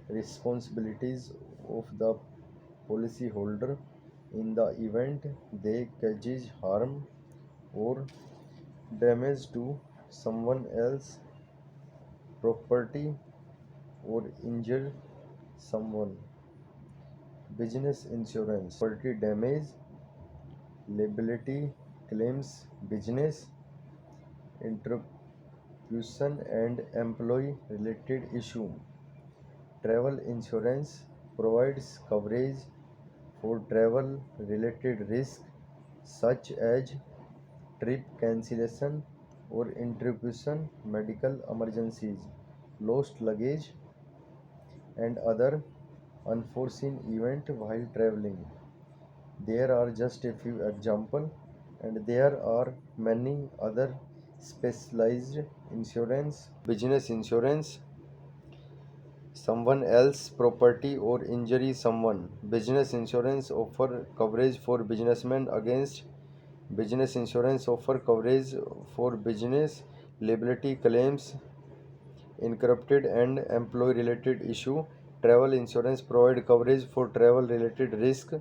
responsibilities of the policyholder in the event they cause harm or damage to someone else's property or injure someone. Business insurance, property damage, liability claims, business interruption and employee related issue. Travel insurance provides coverage for travel related risks such as trip cancellation or interruption, medical emergencies, lost luggage, and other unforeseen events while traveling. There are just a few examples, and there are many other specialized insurance. Business insurance, someone else property or injury someone. Business insurance offer coverage for businessmen against business insurance offer coverage for business liability claims, incorporated and employee related issue. Travel insurance provide coverage for travel related risk,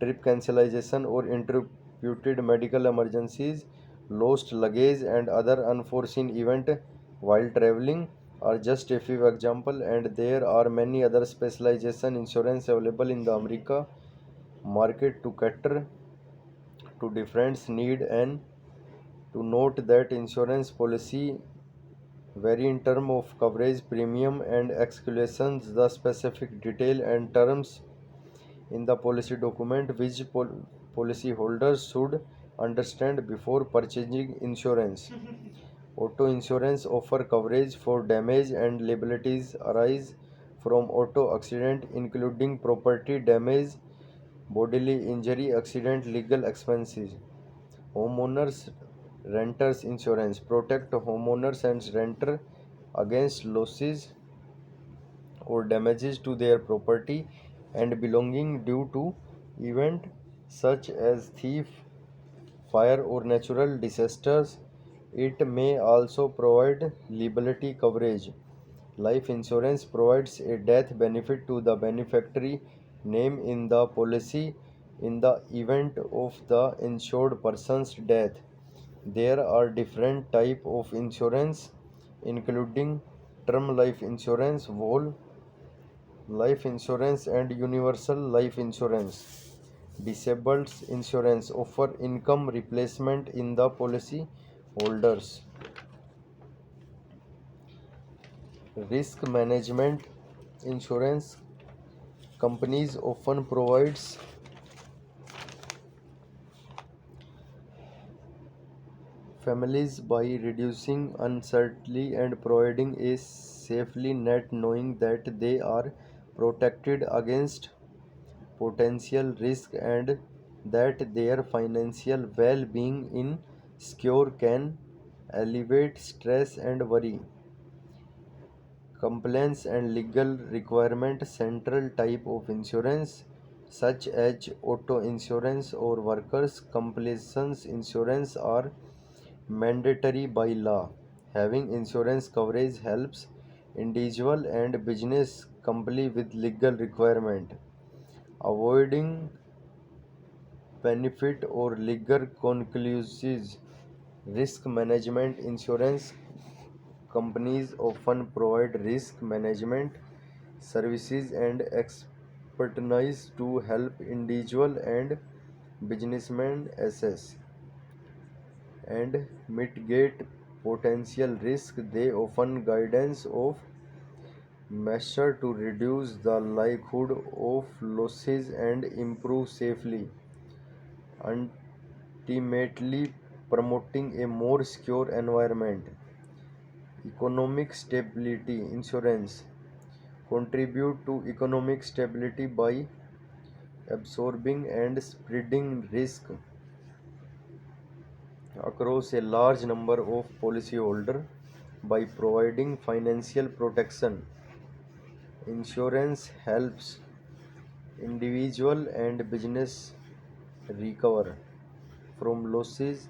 trip cancellation or interrupted medical emergencies, lost luggage and other unforeseen event while traveling are just a few examples, and there are many other specialization insurance available in the America market to cater to different need. And to note that insurance policy vary in terms of coverage, premium, and exclusions. The specific detail and terms in the policy document which policyholders should understand before purchasing insurance. Auto insurance offer coverage for damage and liabilities arise from auto accident, including property damage, bodily injury, accident, legal expenses. Homeowners renters insurance protect homeowners and renter against losses or damages to their property and belonging due to event such as thief, fire or natural disasters. It may also provide liability coverage. Life insurance provides a death benefit to the beneficiary name in the policy in the event of the insured person's death. There are different types of insurance, including term life insurance, whole life insurance, and universal life insurance. Disabled insurance offer income replacement in the policy holders. Risk management insurance companies often provides families by reducing uncertainty and providing a safely net knowing that they are protected against potential risk and that their financial well-being in secure can alleviate stress and worry. Compliance and legal requirement central type of insurance such as auto insurance or workers' compensation insurance are mandatory by law. Having insurance coverage helps individual and business comply with legal requirement. Avoiding benefit or legal conclusions. Risk management insurance companies often provide risk management services and expertise to help individual and businessmen assess and mitigate potential risk. They often guidance of measure to reduce the likelihood of losses and improve safely, ultimately promoting a more secure environment. Economic stability insurance contribute to economic stability by absorbing and spreading risk across a large number of policyholders by providing financial protection. Insurance helps individual and business recover from losses,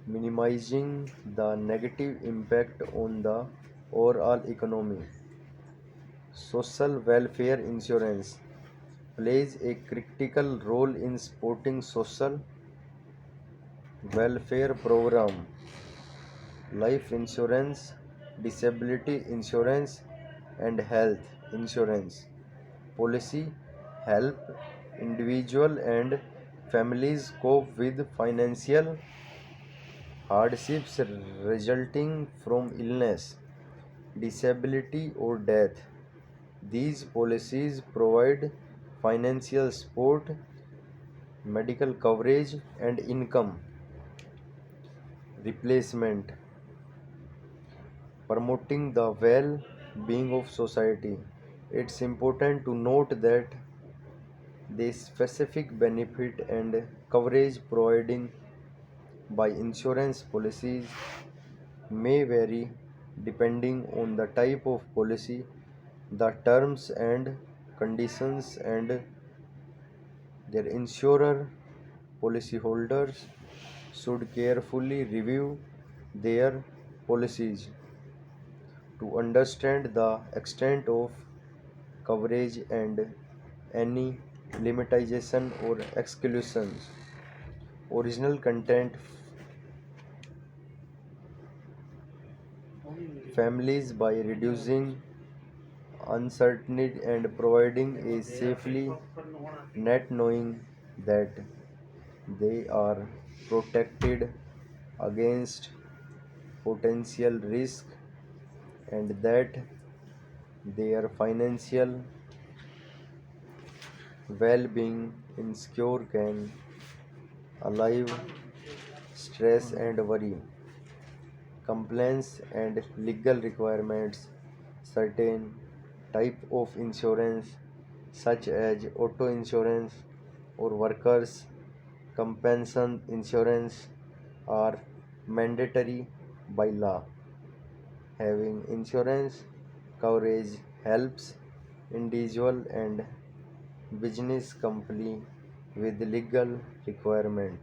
minimizing the negative impact on the overall economy. Social welfare insurance plays a critical role in supporting social welfare program, life insurance, disability insurance, and health insurance policy help individual and families cope with financial hardships resulting from illness, disability, or death. These policies provide financial support, medical coverage, and income replacement, promoting the well being of society. It's important to note that the specific benefit and coverage providing by insurance policies may vary depending on the type of policy, the terms and conditions, and their insurer. Policyholders should carefully review their policies to understand the extent of coverage and any limitation or exclusions. Original content families by reducing uncertainty and providing a safely net knowing that they are protected against potential risk and that their financial well-being insecure can alive stress and worry compliance and legal requirements certain type of insurance such as auto insurance or workers compensation insurance are mandatory by law. Having insurance coverage helps individual and business company with legal requirement,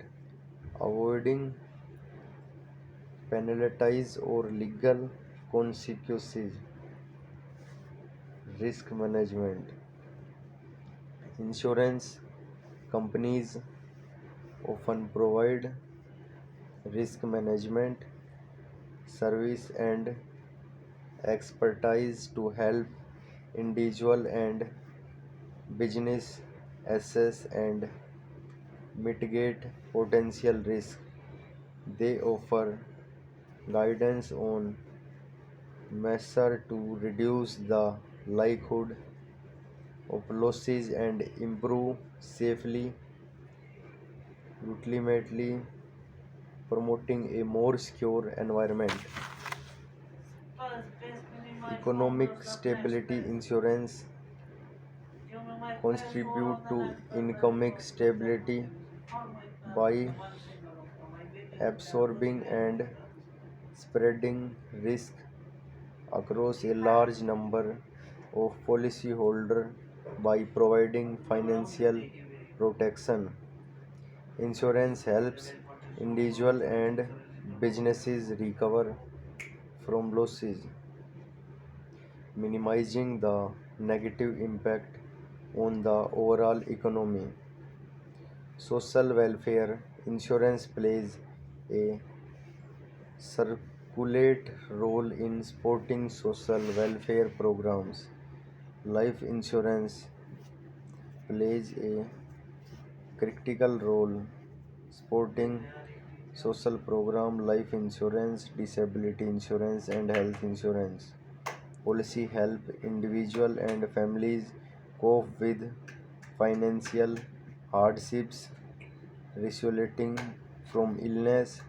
avoiding penalties or legal consequences. Risk management. Insurance companies often provide risk management service and expertise to help individual and business assess and mitigate potential risk. They offer guidance on measures to reduce the likelihood of losses and improve safely, ultimately promoting a more secure environment. Economic stability insurance contribute to economic stability by absorbing and spreading risk across a large number of policyholders by providing financial protection. Insurance helps individuals and businesses recover from losses, minimizing the negative impact on the overall economy. Social welfare insurance plays a circulate role in supporting social welfare programs. Life insurance plays a critical role supporting social program, life insurance, disability insurance, and health insurance policy help individuals and families cope with financial hardships resulting from illness,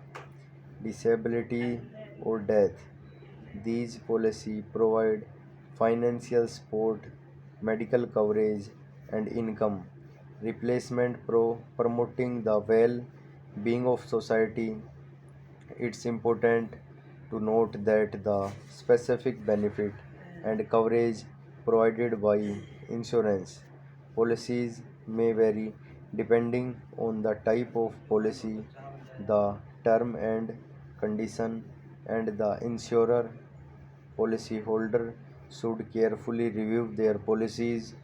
disability, or death. These policies provide financial support, medical coverage, and income replacement promoting the well-being of society. It's important to note that the specific benefit and coverage provided by insurance policies may vary depending on the type of policy, the term and condition, and the insurer. Policyholder should carefully review their policies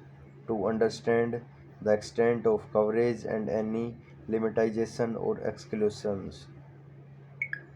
to understand the extent of coverage and any limitation or exclusions.